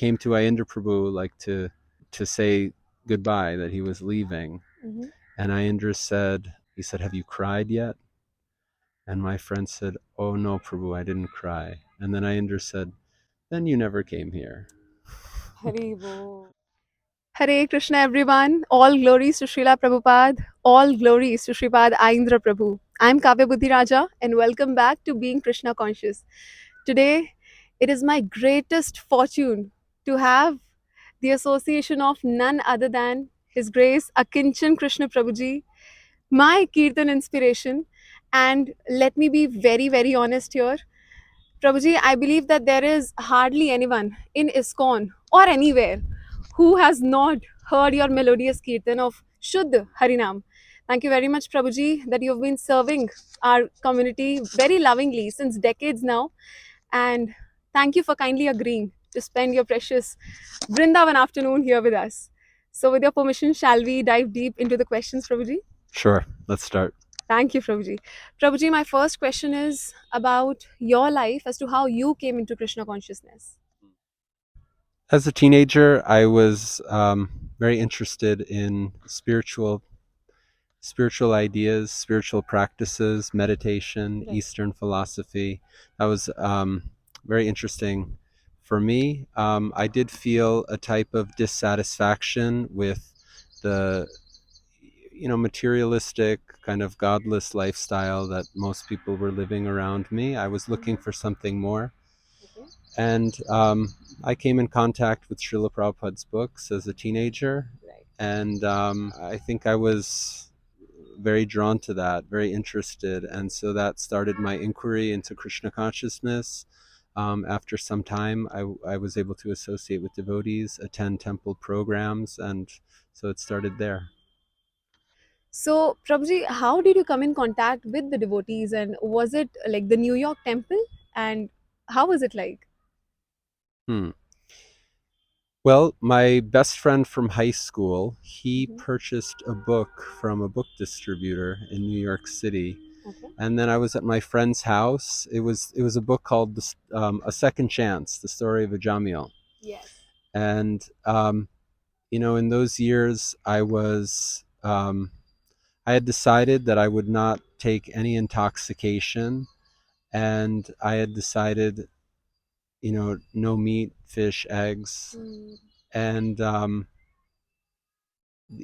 came to Aindra Prabhu like to say goodbye, that he was leaving. And Aindra said, he said, "Have you cried yet?" And my friend said, "Oh no, Prabhu, I didn't cry." And then Aindra said, "Then you never came here." Haribo. Hare Krishna, everyone. All glories to Srila Prabhupada. All glories to Sripad Aindra Prabhu. I'm Kavya Budhiraja, and welcome back to Being Krishna Conscious. Today, it is my greatest fortune to have the association of none other than His Grace Akincana Krishna Prabhuji, my Kirtan inspiration. And let me be very, very honest here. Prabhuji, I believe that there is hardly anyone in ISKCON or anywhere who has not heard your melodious kirtan of Shuddh Harinam. Thank you very much, Prabhuji, that you have been serving our community very lovingly since decades now. And thank you for kindly agreeing to spend your precious Vrindavan afternoon here with us. So, with your permission, shall we dive deep into the questions, Prabhuji? Sure, let's start. Thank you, Prabhuji. Prabhuji, my first question is about your life as to how you came into Krishna consciousness. As a teenager, I was very interested in spiritual ideas, spiritual practices, meditation, Right. Eastern philosophy. That was very interesting for me. I did feel a type of dissatisfaction with the materialistic kind of godless lifestyle that most people were living around me. I was looking for something more. Okay. And I came in contact with Srila Prabhupada's books as a teenager. Right. And I think I was very drawn to that, very interested. And so that started my inquiry into Krishna consciousness. After some time, I was able to associate with devotees, attend temple programs, and so it started there. So, Prabhuji, how did you come in contact with the devotees, and was it like the New York temple? And how was it like? Hmm. Well, my best friend from high school, he Mhm. purchased a book from a book distributor in New York City. Okay. And then I was at my friend's house. It was a book called A Second Chance, the story of a Jamil. Yes. And in those years, I had decided that I would not take any intoxication, and I had decided, no meat, fish, eggs, Mm. and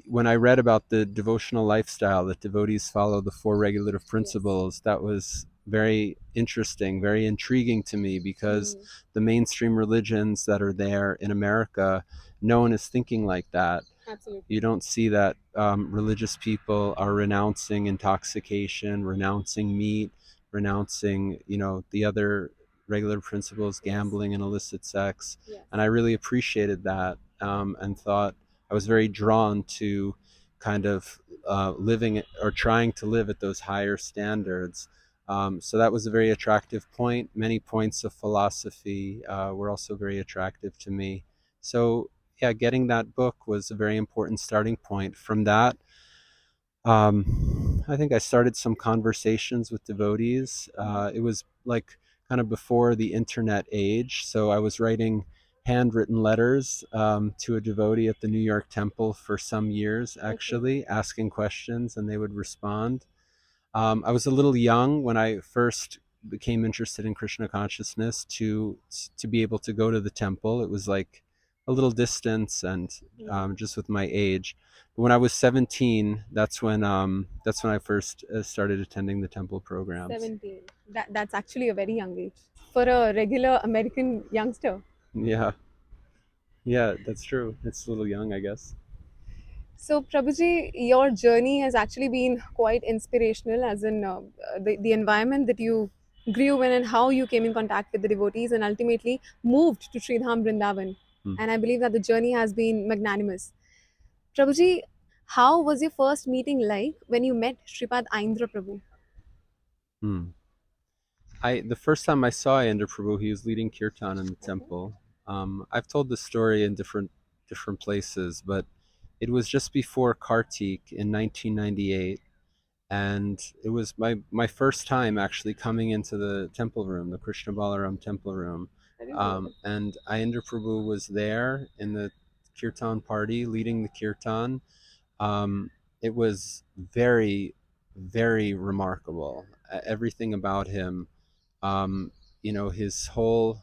when I read about the devotional lifestyle that devotees follow, the four regulative Yes. principles, that was very interesting, very intriguing to me, because Mm. the mainstream religions that are there in America, no one is thinking like that. Absolutely. You don't see that religious people are renouncing intoxication, renouncing meat, renouncing, the other regular principles, Yes. gambling and illicit sex. Yes. And I really appreciated that, and thought I was very drawn to kind of living or trying to live at those higher standards. So that was a very attractive point. Many points of philosophy were also very attractive to me. So yeah, getting that book was a very important starting point. From that, I think I started some conversations with devotees. It was like kind of before the internet age, so I was writing handwritten letters to a devotee at the New York Temple for some years, actually, asking questions, and they would respond. I was a little young when I first became interested in Krishna consciousness to be able to go to the temple. It was like a little distance, and just with my age. But when I was 17, that's when I first started attending the temple programs. 17. That's actually a very young age for a regular American youngster. Yeah, yeah, that's true. It's a little young, I guess. So, Prabhuji, your journey has actually been quite inspirational, as in the environment that you grew in and how you came in contact with the devotees and ultimately moved to Sridham Vrindavan. Hmm. And I believe that the journey has been magnanimous. Prabhuji, how was your first meeting like when you met Sripad Aindra Prabhu? Hmm. The first time I saw Aindra Prabhu, he was leading kirtan in the Okay. temple. I've told the story in different places, but it was just before Kartik in 1998, and it was my first time actually coming into the temple room, the Krishna Balaram temple room, And Aindra Prabhu was there in the kirtan party, leading the kirtan. Um, it was very, very remarkable. Everything about him, um, his whole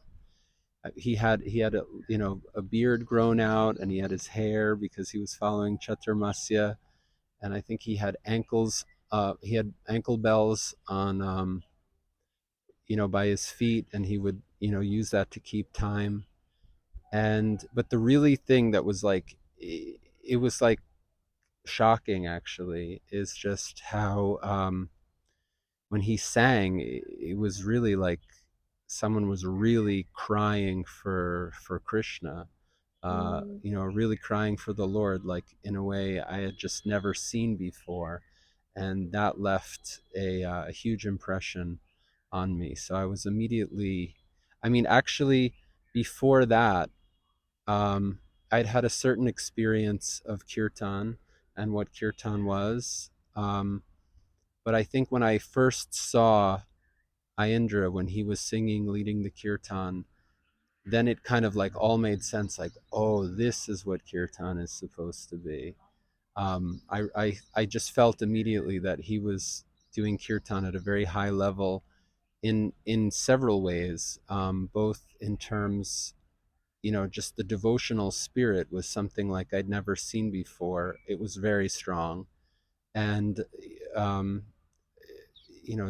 he had a beard grown out, and he had his hair because he was following Chaturmasya, and I think he had ankle bells on by his feet, and he would use that to keep time. And but the really thing that was like it was like shocking, actually, is just how when he sang, it was really like someone was really crying for Krishna, really crying for the Lord, like in a way I had just never seen before, and that left a huge impression on me. So I was immediately, I mean, actually, before that, um, I'd had a certain experience of kirtan and what kirtan was. But I think when I first saw Aindra, when he was singing, leading the kirtan, then it kind of like all made sense. Like, oh, this is what kirtan is supposed to be. I just felt immediately that he was doing kirtan at a very high level in several ways, both in terms, just the devotional spirit was something like I'd never seen before. It was very strong, and um,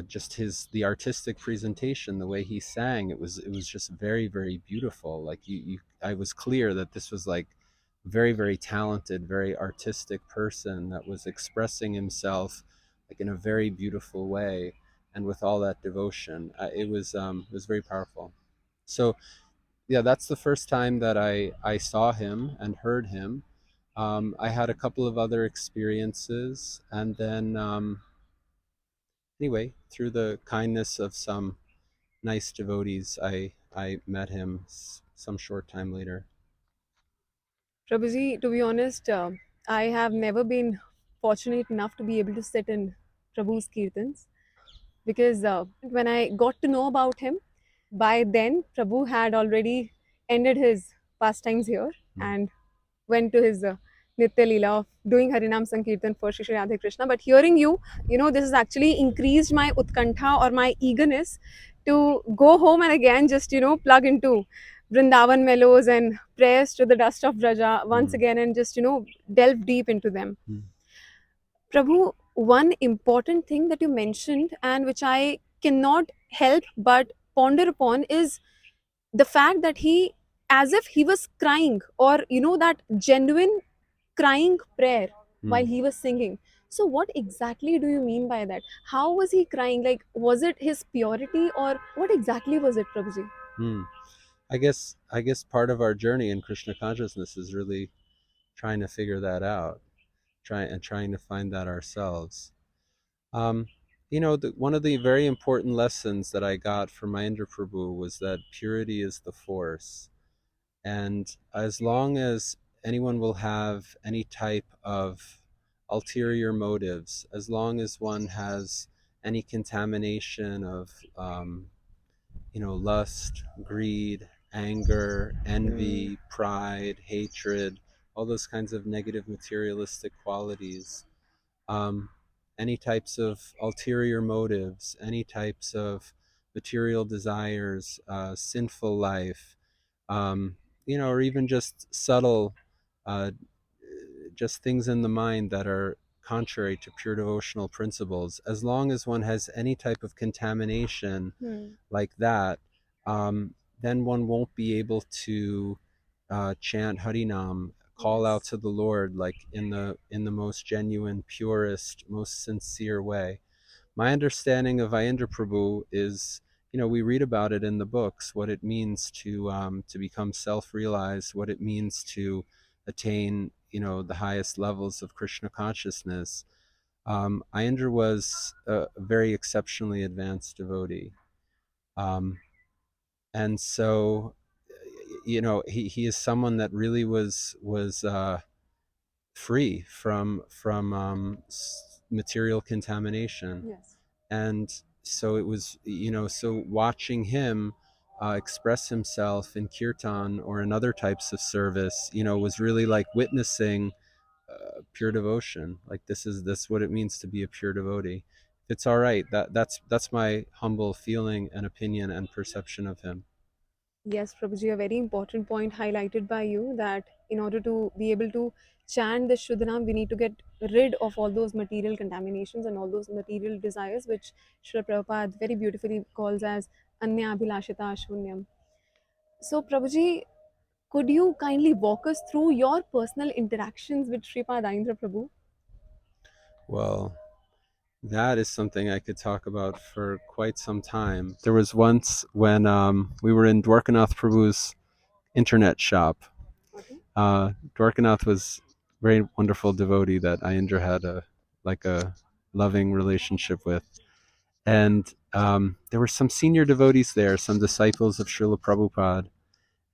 just the artistic presentation, the way he sang, it was just very, very beautiful. Like I was clear that this was like very, very talented, very artistic person that was expressing himself like in a very beautiful way, and with all that devotion. It was very powerful. So yeah, that's the first time that I saw him and heard him. I had a couple of other experiences, and then anyway, through the kindness of some nice devotees, I met him some short time later. Prabhuji, to be honest, I have never been fortunate enough to be able to sit in Prabhu's Kirtans, because when I got to know about him, by then Prabhu had already ended his pastimes here Mm. and went to his Nitya Leela of doing Harinam Sankirtan for Shri Shri Radhe Krishna. But hearing you, this has actually increased my utkantha or my eagerness to go home and again just, plug into Vrindavan mellows and prayers to the dust of Braja once Mm. again and just, delve deep into them. Mm. Prabhu, one important thing that you mentioned and which I cannot help but ponder upon is the fact that he, as if he was crying, or that genuine crying prayer while Mm. he was singing. So what exactly do you mean by that? How was he crying? Like, was it his purity, or what exactly was it, Prabhuji? Mm. I guess part of our journey in Krishna consciousness is really trying to figure that out, trying to find that ourselves. Um, one of the very important lessons that I got from Mahendra Prabhu was that purity is the force. And as long as anyone will have any type of ulterior motives, as long as one has any contamination of, lust, greed, anger, envy, pride, hatred, all those kinds of negative materialistic qualities, um, any types of ulterior motives, any types of material desires, sinful life, or even just subtle, uh, just things in the mind that are contrary to pure devotional principles. As long as one has any type of contamination Hmm. like that, then one won't be able to chant Harinam, call out Yes. to the Lord like in the most genuine, purest, most sincere way. My understanding of Ayendra Prabhu is, we read about it in the books, what it means to become self-realized, what it means to attain, the highest levels of Krishna consciousness. Ayendra was a very exceptionally advanced devotee, um, and so, he is someone that really was free from material contamination. Yes. And so it was, so watching him, express himself in kirtan or in other types of service, was really like witnessing pure devotion. Like this what it means to be a pure devotee. It's all right. That's my humble feeling and opinion and perception of him. Yes, Prabhuji, a very important point highlighted by you, that in order to be able to chant the Shuddhanam, we need to get rid of all those material contaminations and all those material desires, which Srila Prabhupada very beautifully calls as Anya Abhilashita Shunyam. So, Prabhuji, could you kindly walk us through your personal interactions with Sripad Aindra Prabhu? Well, that is something I could talk about for quite some time. There was once when we were in Dwarkanath Prabhu's internet shop. Okay. Dwarkanath was a very wonderful devotee that Ayendra had a loving relationship with. And there were some senior devotees there, some disciples of Srila Prabhupada,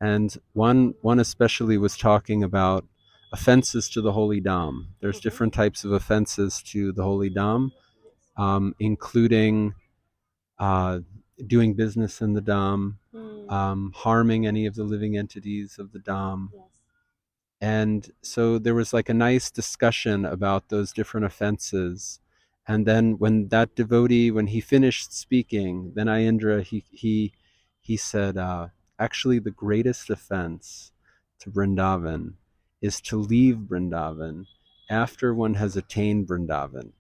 and one especially was talking about offenses to the holy dham. There's Okay. different types of offenses to the holy dham, including uh, doing business in the dham, Hmm. harming any of the living entities of the dham. Yes. And so there was like a nice discussion about those different offenses. And then when that devotee, when he finished speaking, then Ayendra, he said, actually the greatest offense to Vrindavan is to leave Vrindavan after one has attained Vrindavan.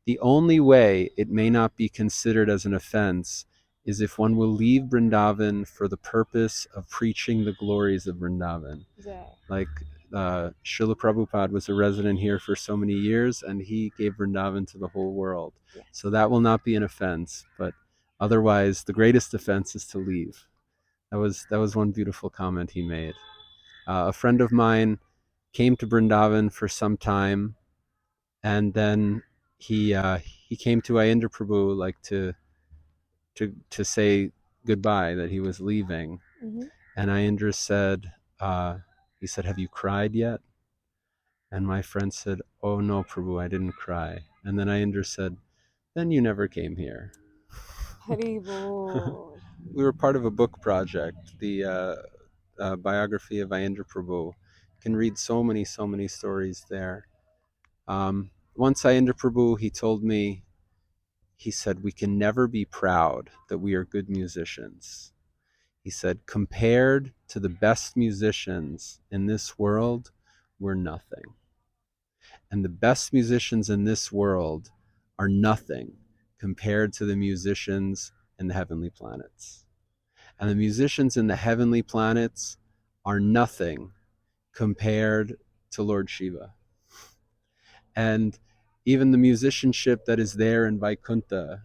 The only way it may not be considered as an offense is if one will leave Vrindavan for the purpose of preaching the glories of Vrindavan. Jai. Like Srila Prabhupada was a resident here for so many years, and he gave Vrindavan to the whole world. Yes. So that will not be an offense, but otherwise, the greatest offense is to leave. That was one beautiful comment he made. A friend of mine came to Vrindavan for some time, and then he came to Ayendra Prabhu like to say goodbye, that he was leaving. Mm-hmm. And Ayendra said, he said, "Have you cried yet?" And my friend said, "Oh no, Prabhu, I didn't cry." And then Ayendra said, "Then you never came here." Hari Bol. We were part of a book project, the biography of Ayendra Prabhu. You can read so many stories there. Once Ayendra Prabhu, he told me, he said, "We can never be proud that we are good musicians." He said, "Compared to the best musicians in this world, we're nothing. And the best musicians in this world are nothing compared to the musicians in the heavenly planets. And the musicians in the heavenly planets are nothing compared to Lord Shiva. And even the musicianship that is there in Vaikuntha,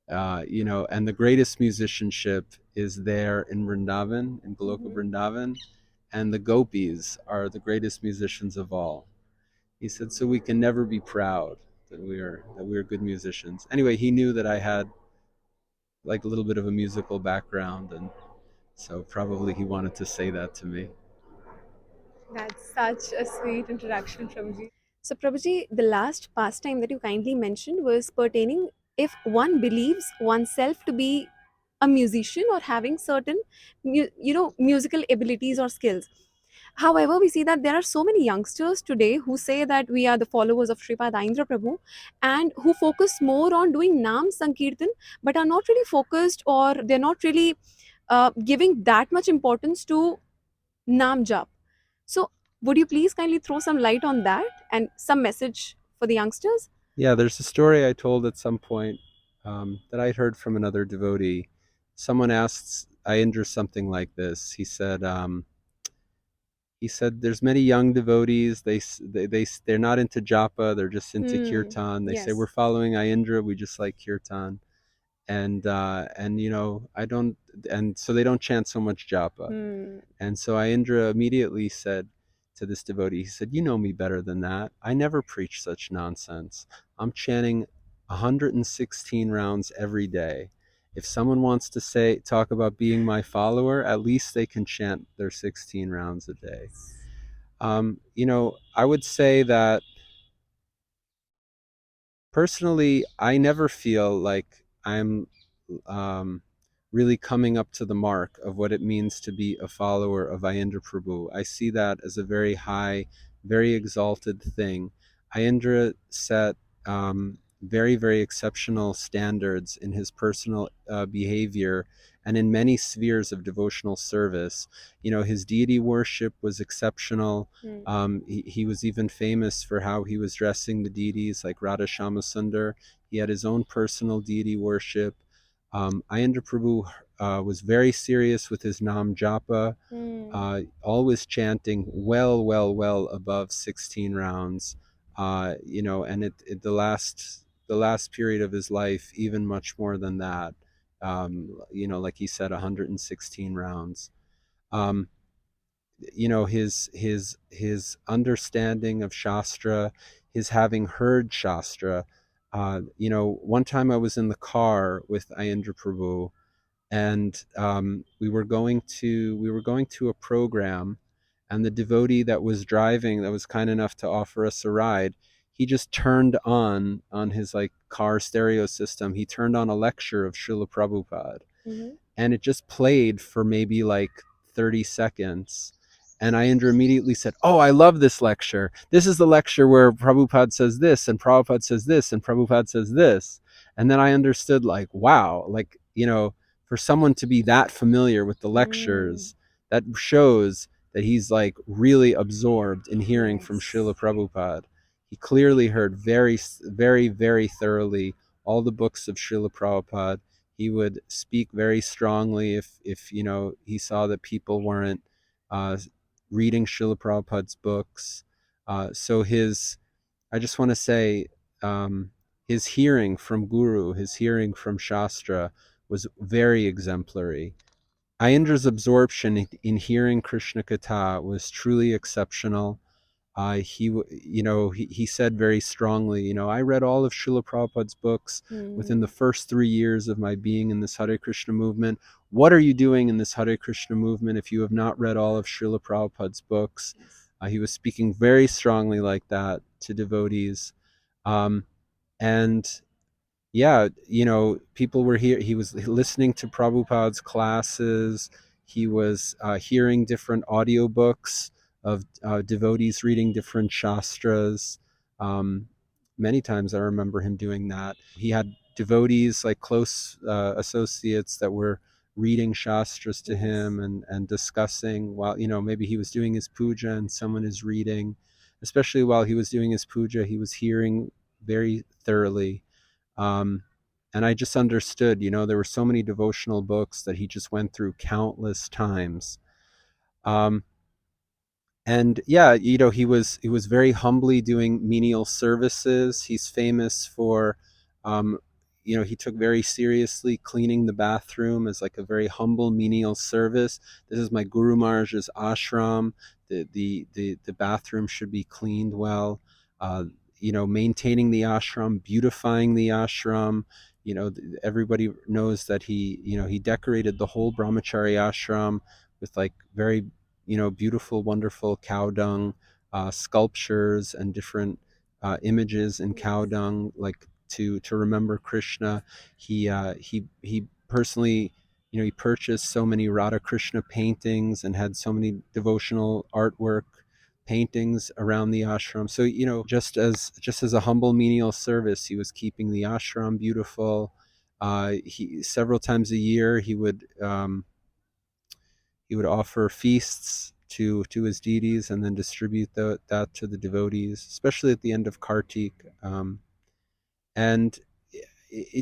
and the greatest musicianship is there in Vrindavan, in Goloka Mm-hmm. Vrindavan, and the gopis are the greatest musicians of all. He said, so we can never be proud that we are good musicians. Anyway, he knew that I had like a little bit of a musical background, and so probably he wanted to say that to me. That's such a sweet introduction, Prabhuji. So, Prabhuji, the last pastime that you kindly mentioned was pertaining if one believes oneself to be a musician or having certain, musical abilities or skills. However, we see that there are so many youngsters today who say that we are the followers of Sripad Aindra Prabhu and who focus more on doing Nam Sankirtan but are not really focused, or they're not really giving that much importance to Nam Jap. So, would you please kindly throw some light on that and some message for the youngsters? Yeah, there's a story I told at some point that I'd heard from another devotee. Someone asked Ayendra something like this. He said, "There's many young devotees. They're not into japa. They're just into Hmm. kirtan. They say we're Yes. following Ayendra. We just like kirtan, and I don't, and so they don't chant so much japa." Hmm. And so Ayendra immediately said to this devotee, he said, "You know me better than that. I never preach such nonsense. I'm chanting 116 rounds every day. If someone wants to talk about being my follower, at least they can chant their 16 rounds a day." I would say that personally, I never feel like I'm um, really coming up to the mark of what it means to be a follower of Aindra Prabhu. I see that as a very high, very exalted thing. Aindra set very, very exceptional standards in his personal behavior and in many spheres of devotional service. You know, his deity worship was exceptional. He was even famous for how he was dressing the deities like Radha Shamasundar. He had his own personal deity worship. Aindra Prabhu was very serious with his Nam Japa, always chanting well above 16 rounds. You know, and the last period of his life, even much more than that. You know, like he said, 116 rounds. Um, you know, his understanding of Shastra, his having heard Shastra. You know, one time I was in the car with Aindra Prabhu, and we were going to a program, and the devotee that was driving, that was kind enough to offer us a ride, he just turned on his like car stereo system. He turned on a lecture of Srila Prabhupada, and it just played for maybe like 30 seconds. And Ayendra immediately said, "Oh, I love this lecture. This is the lecture where Prabhupada says this, and Prabhupada says this, and Prabhupada says this." And then I understood, like, wow, like, you know, for someone to be that familiar with the lectures, that shows that he's like really absorbed in hearing from Srila Prabhupada. He clearly heard very thoroughly all the books of Srila Prabhupada. He would speak very strongly if you know, he saw that people weren't uh, reading Srila Prabhupada's books. So I just want to say, his hearing from Guru, his hearing from Shastra was very exemplary. Ayendra's absorption in hearing Krishna Katha was truly exceptional. You know, he said very strongly, you know, I read all of Srila Prabhupada's books within the first 3 years of my being in this Hare Krishna movement. What are you doing in this Hare Krishna movement if you have not read all of Srila Prabhupada's books? He was speaking very strongly like that to devotees. Um, and yeah, you know, people were here. He was listening to Prabhupada's classes. He was hearing different audiobooks of devotees reading different shastras. Um, Many times I remember him doing that. He had devotees, like close associates, that were reading shastras to him and discussing while, you know, maybe he was doing his puja and someone is reading. Especially while he was doing his puja, he was hearing very thoroughly. um, and I just understood, you know, there were so many devotional books that he just went through countless times. Um, and yeah, you know, he was very humbly doing menial services. He's famous for, um, you know, he took very seriously cleaning the bathroom as like a very humble menial service. This is my Guru Maharaj's ashram. The bathroom should be cleaned well. Uh, you know, maintaining the ashram, beautifying the ashram. You know, everybody knows that he, you know, he decorated the whole brahmachari ashram with like very, you know, beautiful, wonderful cow dung sculptures and different images in cow dung, like to remember Krishna. He personally, you know, he purchased so many Radha Krishna paintings and had so many devotional artwork paintings around the ashram. So, you know, just as a humble menial service, he was keeping the ashram beautiful. He several times a year he would offer feasts to his deities and then distribute that to the devotees, especially at the end of Kartik. And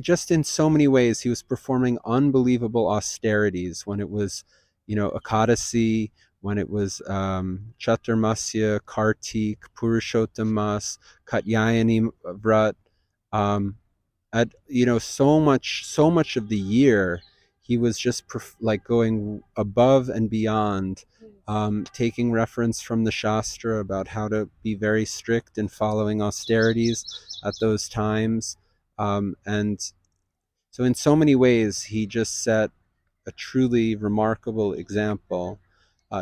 just in so many ways, he was performing unbelievable austerities when it was, you know, Ekadasi, when it was Chaturmasya, Kartik, Purushottam Mas, Katyayani Vrat. Um, at, you know, so much of the year he was just like going above and beyond, taking reference from the Shastra about how to be very strict in following austerities at those times. And so in so many ways he just set a truly remarkable example.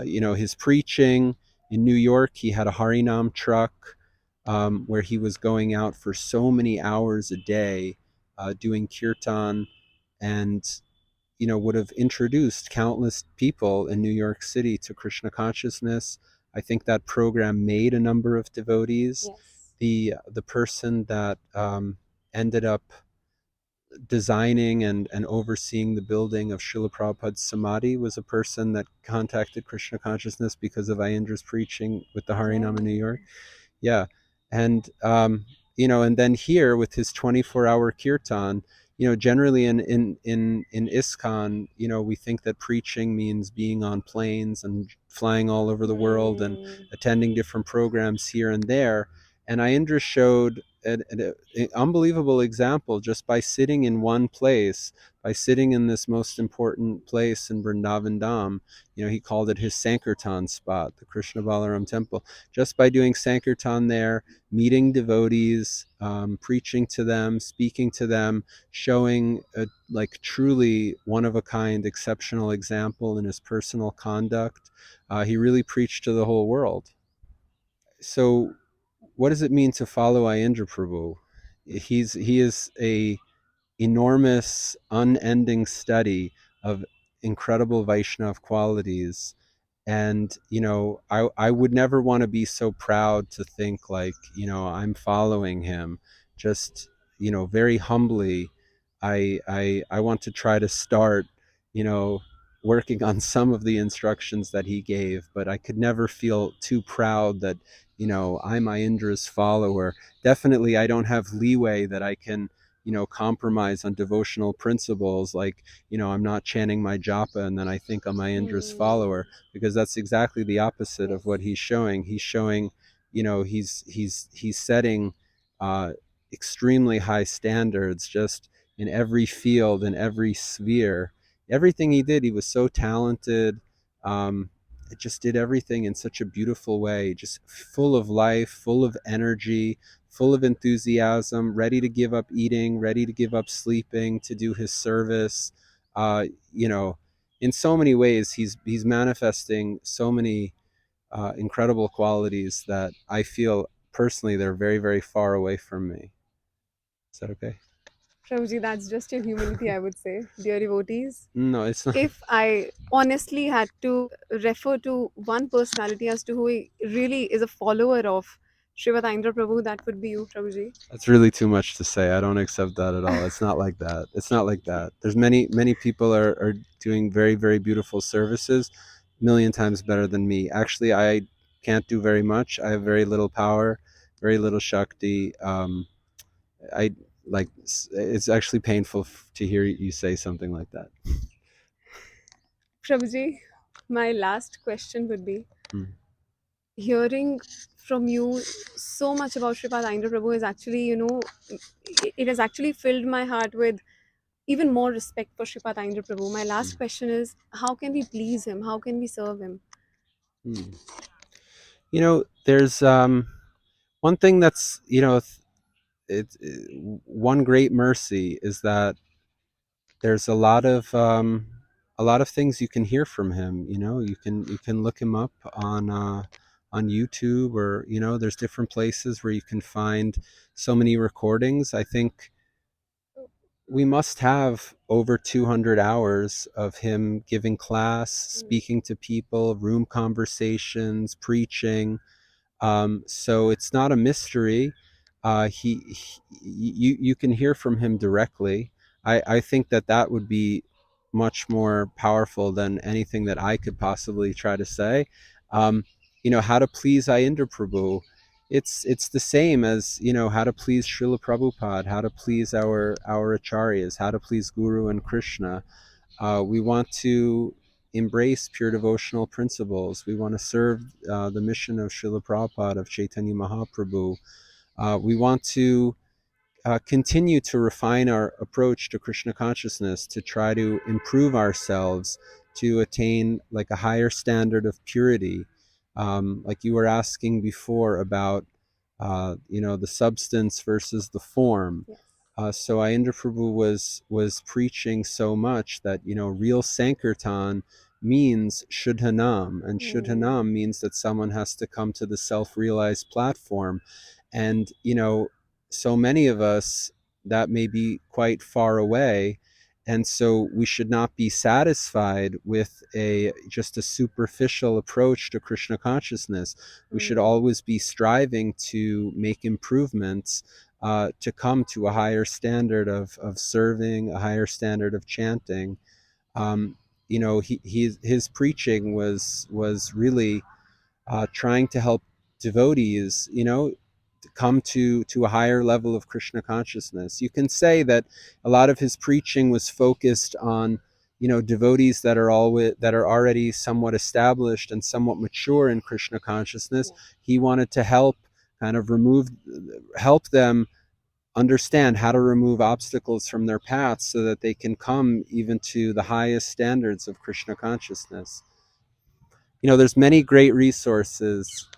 You know, his preaching in New York, he had a Harinam truck, where he was going out for so many hours a day doing kirtan. And would have introduced countless people in New York City to Krishna consciousness. I think that program made a number of devotees. Yes. The person that ended up designing and overseeing the building of Srila Prabhupada's Samadhi was a person that contacted Krishna consciousness because of Ayendra's preaching with the Harinam in New Yeah. York. Yeah. And and then here with his 24-hour kirtan, generally in ISKCON, we think that preaching means being on planes and flying all over the world and attending different programs here and there. And Ayendra showed an unbelievable example just by sitting in one place, by sitting in this most important place in Vrindavan Dham. He called it his Sankirtan spot, the Krishna Balaram temple. Just by doing Sankirtan there, meeting devotees, preaching to them, speaking to them, showing a truly one of a kind, exceptional example in his personal conduct. He really preached to the whole world. So, what does it mean to follow Ayendra Prabhu? He is a enormous, unending study of incredible Vaishnav qualities. And I would never want to be so proud to think like I'm following him. Just very humbly, I want to try to start you know working on some of the instructions that he gave, but I could never feel too proud that I'm Indra's follower. Definitely I don't have leeway that I can compromise on devotional principles, like I'm not chanting my japa and then I think I'm Indra's follower, because that's exactly the opposite of Yes. what he's showing. He's showing, he's setting uh, extremely high standards just in every field, in every sphere. Everything he did, he was so talented. It just did everything in such a beautiful way, just full of life, full of energy, full of enthusiasm, ready to give up eating, ready to give up sleeping to do his service. Uh, you know, in so many ways, he's manifesting so many incredible qualities that I feel personally they're very, very far away from me. Is that okay? Prabhuji, that's just your humility, I would say. Dear devotees, No, it's not. if I honestly had to refer to one personality as to who he really is a follower of Sripad Aindra Prabhu, that would be you, Prabhuji. That's really too much to say. I don't accept that at all. It's not like that. It's not like that. There's many people are doing very, very beautiful services, a million times better than me. Actually, I can't do very much. I have very little power, very little shakti. I like it's actually painful to hear you say something like that. Prabhuji, my last question would be, Mm, hearing from you so much about Sripad Aindra Prabhu is actually, it has actually filled my heart with even more respect for Sripad Aindra Prabhu. My last mm, question is, how can we please him? How can we serve him? mm. There's one thing that's one great mercy is that there's a lot of things you can hear from him. You can look him up on YouTube, or there's different places where you can find so many recordings. I think we must have over 200 hours of him giving class, speaking to people, room conversations, preaching. So it's not a mystery. You can hear from him directly. I think that would be much more powerful than anything that I could possibly try to say. Um, how to please Ayendra Prabhu. It's the same as how to please Srila Prabhupada, how to please our acharyas, how to please Guru and Krishna. We want to embrace pure devotional principles. We want to serve the mission of Srila Prabhupada, of Chaitanya Mahaprabhu. We want to continue to refine our approach to Krishna consciousness, to try to improve ourselves, to attain like a higher standard of purity. Like you were asking before about, the substance versus the form. Yes. So Ayendra Prabhu was preaching so much that real Sankirtan means Shuddhanam, and Shuddhanam means that someone has to come to the self-realized platform, and so many of us that may be quite far away, and so we should not be satisfied with a just a superficial approach to Krishna consciousness. We should always be striving to make improvements, to come to a higher standard of serving, a higher standard of chanting. um, his preaching was really trying to help devotees, to come to a higher level of Krishna consciousness. You can say that a lot of his preaching was focused on, devotees that are already somewhat established and somewhat mature in Krishna consciousness. He wanted to help them understand how to remove obstacles from their paths so that they can come even to the highest standards of Krishna consciousness. There's many great resources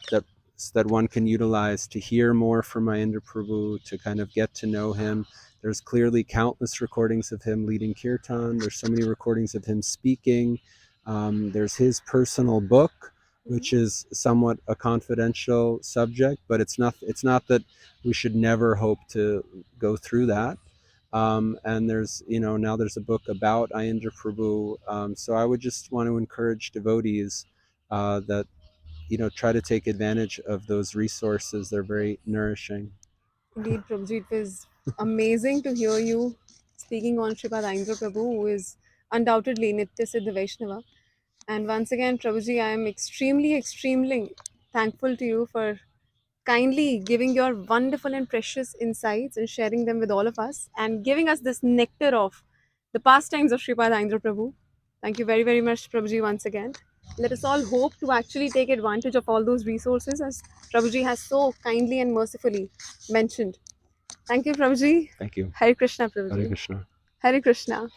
that one can utilize to hear more from Aindra Prabhu, to kind of get to know him. There's clearly countless recordings of him leading kirtan. There's so many recordings of him speaking. There's his personal book, which is somewhat a confidential subject, but it's not that we should never hope to go through that. And now there's a book about Aindra Prabhu. So I would just want to encourage devotees that try to take advantage of those resources. They're very nourishing. Indeed, Prabhuji, it was amazing to hear you speaking on Sripad Aindra Prabhu, who is undoubtedly Nitya Siddha Vaishnava. And once again, Prabhuji, I am extremely, extremely thankful to you for kindly giving your wonderful and precious insights and sharing them with all of us and giving us this nectar of the pastimes of Sripad Aindra Prabhu. Thank you very, very much, Prabhuji, once again. Let us all hope to actually take advantage of all those resources as Prabhuji has so kindly and mercifully mentioned. Thank you, Prabhuji. Thank you. Hare Krishna, Hare Prabhuji. Krishna. Hare Krishna.